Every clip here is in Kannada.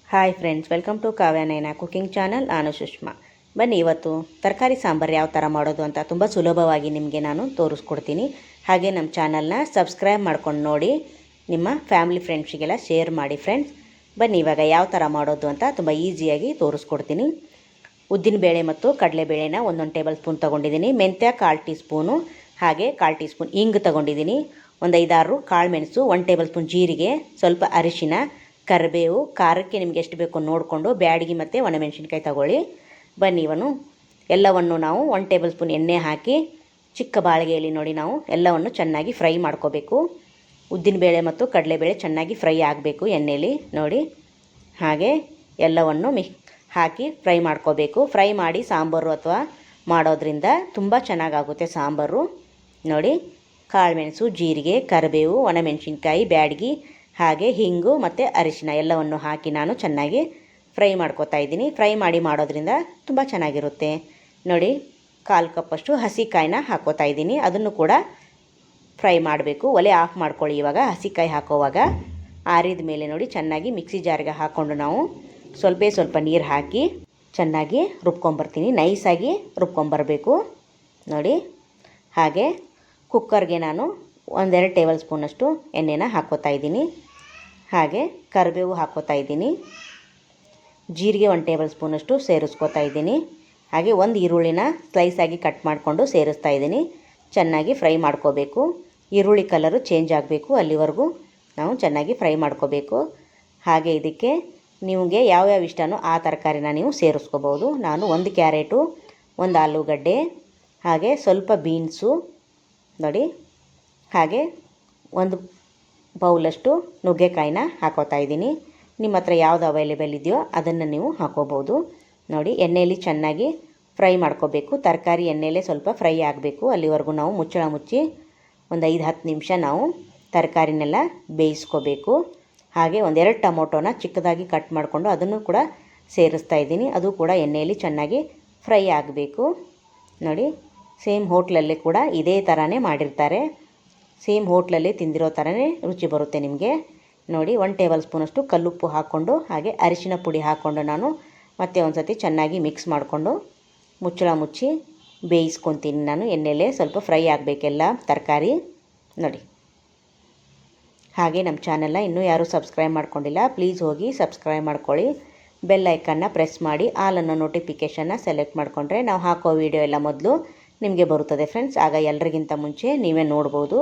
Hi friends, welcome to Kavya Naina cooking channel. ನಾನು ಸುಷ್ಮಾ. ಬನ್ನಿ ಇವತ್ತು ತರಕಾರಿ ಸಾಂಬಾರು ಯಾವ ಥರ ಮಾಡೋದು ಅಂತ ತುಂಬ ಸುಲಭವಾಗಿ ನಿಮಗೆ ನಾನು ತೋರಿಸ್ಕೊಡ್ತೀನಿ. ಹಾಗೆ ನಮ್ಮ ಚಾನಲ್ನ ಸಬ್ಸ್ಕ್ರೈಬ್ ಮಾಡ್ಕೊಂಡು ನೋಡಿ, ನಿಮ್ಮ ಫ್ಯಾಮಿಲಿ ಫ್ರೆಂಡ್ಸಿಗೆಲ್ಲ ಶೇರ್ ಮಾಡಿ ಫ್ರೆಂಡ್ಸ್. ಬನ್ನಿ ಇವಾಗ ಯಾವ ಥರ ಮಾಡೋದು ಅಂತ ತುಂಬ ಈಸಿಯಾಗಿ ತೋರಿಸ್ಕೊಡ್ತೀನಿ. ಉದ್ದಿನಬೇಳೆ ಮತ್ತು ಕಡಲೆಬೇಳೆನ ಒಂದೊಂದು ಟೇಬಲ್ ಸ್ಪೂನ್ ತೊಗೊಂಡಿದ್ದೀನಿ. ಮೆಂತ್ಯ 1/4 ಟೀ ಸ್ಪೂನು, ಹಾಗೆ 1/4 ಟೀ ಸ್ಪೂನ್ ಇಂಗು ತೊಗೊಂಡಿದ್ದೀನಿ. ಒಂದು 5-6 ಕಾಳು ಮೆಣಸು, 1 ಟೇಬಲ್ ಸ್ಪೂನ್ ಜೀರಿಗೆ, ಸ್ವಲ್ಪ ಅರಿಶಿನ, ಕರಿಬೇವು, ಖಾರಕ್ಕೆ ನಿಮಗೆ ಎಷ್ಟು ಬೇಕು ನೋಡಿಕೊಂಡು ಬ್ಯಾಡಗಿ ಮತ್ತು ಒಣಮೆಣಸಿನ್ಕಾಯಿ ತಗೊಳ್ಳಿ. ಬನ್ನಿ ಎಲ್ಲವನ್ನು ನಾವು 1 ಟೇಬಲ್ ಸ್ಪೂನ್ ಎಣ್ಣೆ ಹಾಕಿ ಚಿಕ್ಕ ಬಾಳಿಗೆಯಲ್ಲಿ ನೋಡಿ ನಾವು ಎಲ್ಲವನ್ನು ಚೆನ್ನಾಗಿ ಫ್ರೈ ಮಾಡ್ಕೋಬೇಕು. ಉದ್ದಿನಬೇಳೆ ಮತ್ತು ಕಡಲೆಬೇಳೆ ಚೆನ್ನಾಗಿ ಫ್ರೈ ಆಗಬೇಕು ಎಣ್ಣೆಯಲ್ಲಿ ನೋಡಿ. ಹಾಗೆ ಎಲ್ಲವನ್ನು ಹಾಕಿ ಫ್ರೈ ಮಾಡ್ಕೋಬೇಕು. ಫ್ರೈ ಮಾಡಿ ಸಾಂಬಾರು ಅಥವಾ ಮಾಡೋದ್ರಿಂದ ತುಂಬ ಚೆನ್ನಾಗಾಗುತ್ತೆ ಸಾಂಬಾರು ನೋಡಿ. ಕಾಳುಮೆಣಸು, ಜೀರಿಗೆ, ಕರಿಬೇವು, ಒಣಮೆಣಸಿನ್ಕಾಯಿ, ಬ್ಯಾಡಗಿ, ಹಾಗೆ ಹಿಂಗು ಮತ್ತು ಅರಿಶಿನ ಎಲ್ಲವನ್ನು ಹಾಕಿ ನಾನು ಚೆನ್ನಾಗಿ ಫ್ರೈ ಮಾಡ್ಕೋತಾ ಇದ್ದೀನಿ. ಫ್ರೈ ಮಾಡಿ ಮಾಡೋದ್ರಿಂದ ತುಂಬ ಚೆನ್ನಾಗಿರುತ್ತೆ ನೋಡಿ. 1/4 ಕಪ್ಪಷ್ಟು ಹಸಿಕಾಯಿನ ಹಾಕೋತಾ ಇದ್ದೀನಿ. ಅದನ್ನು ಕೂಡ ಫ್ರೈ ಮಾಡಬೇಕು. ಒಲೆ ಆಫ್ ಮಾಡ್ಕೊಳ್ಳಿ. ಇವಾಗ ಹಸಿಕಾಯಿ ಹಾಕೋವಾಗ ಆರಿದ ಮೇಲೆ ನೋಡಿ ಚೆನ್ನಾಗಿ ಮಿಕ್ಸಿ ಜಾರಿಗೆ ಹಾಕ್ಕೊಂಡು ನಾವು ಸ್ವಲ್ಪ ನೀರು ಹಾಕಿ ಚೆನ್ನಾಗಿ ರುಬ್ಕೊಂಬರ್ತೀನಿ. ನೈಸಾಗಿ ರುಬ್ಕೊಂಬರಬೇಕು ನೋಡಿ. ಹಾಗೆ ಕುಕ್ಕರ್ಗೆ ನಾನು 1-2 ಟೇಬಲ್ ಸ್ಪೂನಷ್ಟು ಎಣ್ಣೆನ ಹಾಕ್ಕೋತಾ ಇದ್ದೀನಿ. ಹಾಗೆ ಕರಿಬೇವು ಹಾಕ್ಕೋತಾ ಇದ್ದೀನಿ. ಜೀರಿಗೆ 1 ಟೇಬಲ್ ಸ್ಪೂನಷ್ಟು ಸೇರಿಸ್ಕೋತಾ ಇದ್ದೀನಿ. ಹಾಗೆ ಒಂದು ಈರುಳ್ಳಿನ ಸ್ಲೈಸಾಗಿ ಕಟ್ ಮಾಡಿಕೊಂಡು ಸೇರಿಸ್ತಾ ಇದ್ದೀನಿ. ಚೆನ್ನಾಗಿ ಫ್ರೈ ಮಾಡ್ಕೋಬೇಕು. ಈರುಳ್ಳಿ ಕಲರು ಚೇಂಜ್ ಆಗಬೇಕು, ಅಲ್ಲಿವರೆಗೂ ನಾವು ಚೆನ್ನಾಗಿ ಫ್ರೈ ಮಾಡ್ಕೋಬೇಕು. ಹಾಗೆ ಇದಕ್ಕೆ ನಿಮಗೆ ಯಾವ್ಯಾವ ಇಷ್ಟನೋ ಆ ತರಕಾರಿನ ನೀವು ಸೇರಿಸ್ಕೋಬೋದು. ನಾನು 1 ಕ್ಯಾರೆಟು, 1 ಆಲೂಗಡ್ಡೆ, ಹಾಗೆ ಸ್ವಲ್ಪ ಬೀನ್ಸು ನೋಡಿ, ಹಾಗೆ 1 ಬೌಲಷ್ಟು ನುಗ್ಗೆಕಾಯಿನ ಹಾಕೋತಾ ಇದ್ದೀನಿ. ನಿಮ್ಮ ಹತ್ರ ಯಾವುದು ಅವೈಲೇಬಲ್ ಇದೆಯೋ ಅದನ್ನು ನೀವು ಹಾಕೋಬೋದು ನೋಡಿ. ಎಣ್ಣೆಯಲ್ಲಿ ಚೆನ್ನಾಗಿ ಫ್ರೈ ಮಾಡ್ಕೋಬೇಕು. ತರಕಾರಿ ಎಣ್ಣೆಯಲ್ಲೇ ಸ್ವಲ್ಪ ಫ್ರೈ ಆಗಬೇಕು, ಅಲ್ಲಿವರೆಗೂ ನಾವು ಮುಚ್ಚಳ ಮುಚ್ಚಿ ಒಂದು 5-10 ನಿಮಿಷ ನಾವು ತರಕಾರಿನೆಲ್ಲ ಬೇಯಿಸ್ಕೋಬೇಕು. ಹಾಗೆ 1-2 ಟೊಮೊಟೊನ ಚಿಕ್ಕದಾಗಿ ಕಟ್ ಮಾಡಿಕೊಂಡು ಅದನ್ನು ಕೂಡ ಸೇರಿಸ್ತಾ ಇದ್ದೀನಿ. ಅದು ಕೂಡ ಎಣ್ಣೆಯಲ್ಲಿ ಚೆನ್ನಾಗಿ ಫ್ರೈ ಆಗಬೇಕು ನೋಡಿ. ಸೇಮ್ ಹೋಟ್ಲಲ್ಲಿ ಕೂಡ ಇದೇ ಥರನೇ ಮಾಡಿರ್ತಾರೆ. ಸೇಮ್ ಹೋಟ್ಲಲ್ಲಿ ತಿಂದಿರೋ ಥರನೇ ರುಚಿ ಬರುತ್ತೆ ನಿಮಗೆ ನೋಡಿ. 1 ಟೇಬಲ್ ಸ್ಪೂನಷ್ಟು ಕಲ್ಲುಪ್ಪು ಹಾಕ್ಕೊಂಡು ಹಾಗೆ ಅರಿಶಿನ ಪುಡಿ ಹಾಕ್ಕೊಂಡು ನಾನು ಮತ್ತೆ ಒಂದು ಸತಿ ಚೆನ್ನಾಗಿ ಮಿಕ್ಸ್ ಮಾಡಿಕೊಂಡು ಮುಚ್ಚಳ ಮುಚ್ಚಿ ಬೇಯಿಸ್ಕೊತೀನಿ ನಾನು. ಎಣ್ಣೆಲೇ ಸ್ವಲ್ಪ ಫ್ರೈ ಆಗಬೇಕೆಲ್ಲ ತರಕಾರಿ ನೋಡಿ. ಹಾಗೆ ನಮ್ಮ ಚಾನಲ್ನ ಇನ್ನೂ ಯಾರೂ ಸಬ್ಸ್ಕ್ರೈಬ್ ಮಾಡ್ಕೊಂಡಿಲ್ಲ, ಪ್ಲೀಸ್ ಹೋಗಿ ಸಬ್ಸ್ಕ್ರೈಬ್ ಮಾಡ್ಕೊಳ್ಳಿ. ಬೆಲ್ ಐಕನ್ನ ಪ್ರೆಸ್ ಮಾಡಿ ಆಲ್ ಅನ್ನೋ ನೋಟಿಫಿಕೇಷನ್ನ ಸೆಲೆಕ್ಟ್ ಮಾಡಿಕೊಂಡ್ರೆ ನಾವು ಹಾಕೋ ವೀಡಿಯೋ ಎಲ್ಲ ಮೊದಲು ನಿಮಗೆ ಬರುತ್ತದೆ ಫ್ರೆಂಡ್ಸ್. ಆಗ ಎಲ್ಲರಿಗಿಂತ ಮುಂಚೆ ನೀವೇ ನೋಡ್ಬೋದು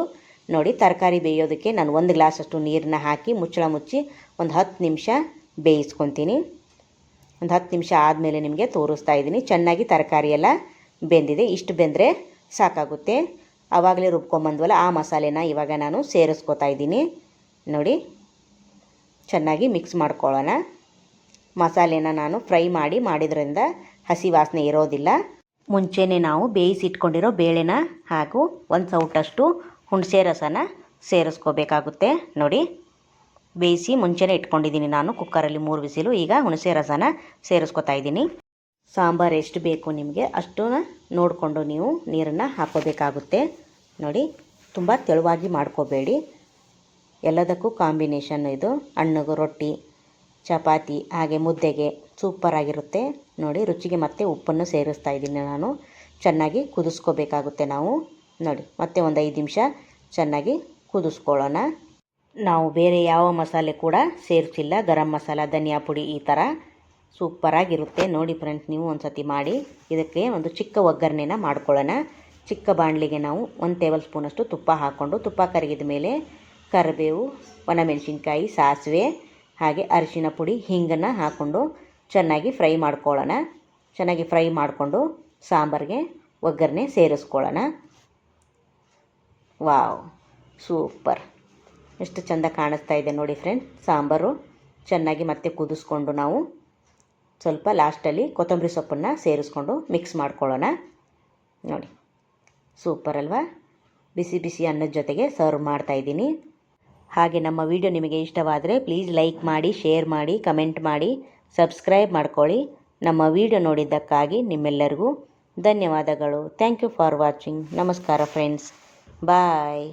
ನೋಡಿ. ತರಕಾರಿ ಬೇಯೋದಕ್ಕೆ ನಾನು 1 ಗ್ಲಾಸಷ್ಟು ನೀರನ್ನ ಹಾಕಿ ಮುಚ್ಚಳ ಮುಚ್ಚಿ ಒಂದು 10 ನಿಮಿಷ ಬೇಯಿಸ್ಕೊತೀನಿ. ಒಂದು 10 ನಿಮಿಷ ಆದಮೇಲೆ ನಿಮಗೆ ತೋರಿಸ್ತಾ ಇದ್ದೀನಿ. ಚೆನ್ನಾಗಿ ತರಕಾರಿ ಎಲ್ಲ ಬೆಂದಿದೆ. ಇಷ್ಟು ಬೆಂದರೆ ಸಾಕಾಗುತ್ತೆ. ಆವಾಗಲೇ ರುಬ್ಕೊಂಬಂದ್ವಲ್ಲ ಆ ಮಸಾಲೆನ ಇವಾಗ ನಾನು ಸೇರಿಸ್ಕೊತಾ ಇದ್ದೀನಿ ನೋಡಿ. ಚೆನ್ನಾಗಿ ಮಿಕ್ಸ್ ಮಾಡ್ಕೊಳ್ಳೋಣ. ಮಸಾಲೆನ ನಾನು ಫ್ರೈ ಮಾಡಿದ್ರಿಂದ ಹಸಿ ವಾಸನೆ ಇರೋದಿಲ್ಲ. ಮುಂಚೆನೇ ನಾವು ಬೇಯಿಸಿಟ್ಕೊಂಡಿರೋ ಬೇಳೆನ ಹಾಗೂ 1 ಸೌಟಷ್ಟು ಹುಣಸೆ ರಸನ ಸೇರಿಸ್ಕೋಬೇಕಾಗುತ್ತೆ ನೋಡಿ. ಬೇಯಿಸಿ ಮುಂಚೆನೇ ಇಟ್ಕೊಂಡಿದ್ದೀನಿ ನಾನು ಕುಕ್ಕರಲ್ಲಿ 3 ವಿಸಿಲು. ಈಗ ಹುಣಸೆ ರಸನ ಸೇರಿಸ್ಕೊತಾ ಇದ್ದೀನಿ. ಸಾಂಬಾರು ಎಷ್ಟು ಬೇಕು ನಿಮಗೆ ಅಷ್ಟು ನೋಡಿಕೊಂಡು ನೀವು ನೀರನ್ನು ಹಾಕ್ಕೋಬೇಕಾಗುತ್ತೆ ನೋಡಿ. ತುಂಬ ತೆಳುವಾಗಿ ಮಾಡ್ಕೋಬೇಡಿ. ಎಲ್ಲದಕ್ಕೂ ಕಾಂಬಿನೇಷನ್ ಇದು. ಹಣ್ಣು, ರೊಟ್ಟಿ, ಚಪಾತಿ, ಹಾಗೆ ಮುದ್ದೆಗೆ ಸೂಪರಾಗಿರುತ್ತೆ ನೋಡಿ. ರುಚಿಗೆ ಮತ್ತೆ ಉಪ್ಪನ್ನು ಸೇರಿಸ್ತಾ ಇದ್ದೀನಿ ನಾನು. ಚೆನ್ನಾಗಿ ಕುದಿಸ್ಕೋಬೇಕಾಗುತ್ತೆ ನಾವು ನೋಡಿ. ಮತ್ತೆ ಒಂದು 5 ನಿಮಿಷ ಚೆನ್ನಾಗಿ ಕುದಿಸ್ಕೊಳ್ಳೋಣ. ನಾವು ಬೇರೆ ಯಾವ ಮಸಾಲೆ ಕೂಡ ಸೇರಿಸಿಲ್ಲ. ಗರಂ ಮಸಾಲ, ಧನಿಯಾ ಪುಡಿ, ಈ ಥರ ಸೂಪರಾಗಿರುತ್ತೆ ನೋಡಿ ಫ್ರೆಂಡ್ಸ್. ನೀವು ಒಂದು ಸತಿ ಮಾಡಿ. ಇದಕ್ಕೆ ಒಂದು ಚಿಕ್ಕ ಒಗ್ಗರಣೆನ ಮಾಡ್ಕೊಳ್ಳೋಣ. ಚಿಕ್ಕ ಬಾಣಲಿಗೆ ನಾವು 1 ಟೇಬಲ್ ಸ್ಪೂನಷ್ಟು ತುಪ್ಪ ಹಾಕ್ಕೊಂಡು, ತುಪ್ಪ ಕರಗಿದ ಮೇಲೆ ಕರಿಬೇವು, ಒಣಮೆಣಸಿನ್ಕಾಯಿ, ಸಾಸಿವೆ, ಹಾಗೆ ಅರಿಶಿನ ಪುಡಿ, ಹಿಂಗನ್ನು ಹಾಕ್ಕೊಂಡು ಚೆನ್ನಾಗಿ ಫ್ರೈ ಮಾಡ್ಕೊಳ್ಳೋಣ. ಚೆನ್ನಾಗಿ ಫ್ರೈ ಮಾಡಿಕೊಂಡು ಸಾಂಬಾರಿಗೆ ಒಗ್ಗರಣೆ ಸೇರಿಸ್ಕೊಳ್ಳೋಣ. Wow, super! ಎಷ್ಟು ಚೆಂದ ಕಾಣಿಸ್ತಾ ಇದೆ ನೋಡಿ ಫ್ರೆಂಡ್ಸ್ ಸಾಂಬಾರು. ಚೆನ್ನಾಗಿ ಮತ್ತೆ ಕುದಿಸ್ಕೊಂಡು ನಾವು ಸ್ವಲ್ಪ ಲಾಸ್ಟಲ್ಲಿ ಕೊತ್ತಂಬರಿ ಸೊಪ್ಪನ್ನು ಸೇರಿಸ್ಕೊಂಡು ಮಿಕ್ಸ್ ಮಾಡ್ಕೊಳ್ಳೋಣ ನೋಡಿ. ಸೂಪರ್ ಅಲ್ವಾ? ಬಿಸಿ ಬಿಸಿ ಅನ್ನದ ಜೊತೆಗೆ ಸರ್ವ್ ಮಾಡ್ತಾಯಿದ್ದೀನಿ. ಹಾಗೆ ನಮ್ಮ ವಿಡಿಯೋ ನಿಮಗೆ ಇಷ್ಟವಾದರೆ ಪ್ಲೀಸ್ ಲೈಕ್ ಮಾಡಿ, ಶೇರ್ ಮಾಡಿ, ಕಮೆಂಟ್ ಮಾಡಿ, ಸಬ್ಸ್ಕ್ರೈಬ್ ಮಾಡ್ಕೊಳ್ಳಿ. ನಮ್ಮ ವಿಡಿಯೋ ನೋಡಿದ್ದಕ್ಕಾಗಿ ನಿಮ್ಮೆಲ್ಲರಿಗೂ ಧನ್ಯವಾದಗಳು. Thank you for watching. ನಮಸ್ಕಾರ ಫ್ರೆಂಡ್ಸ್. ಬಾಯ್.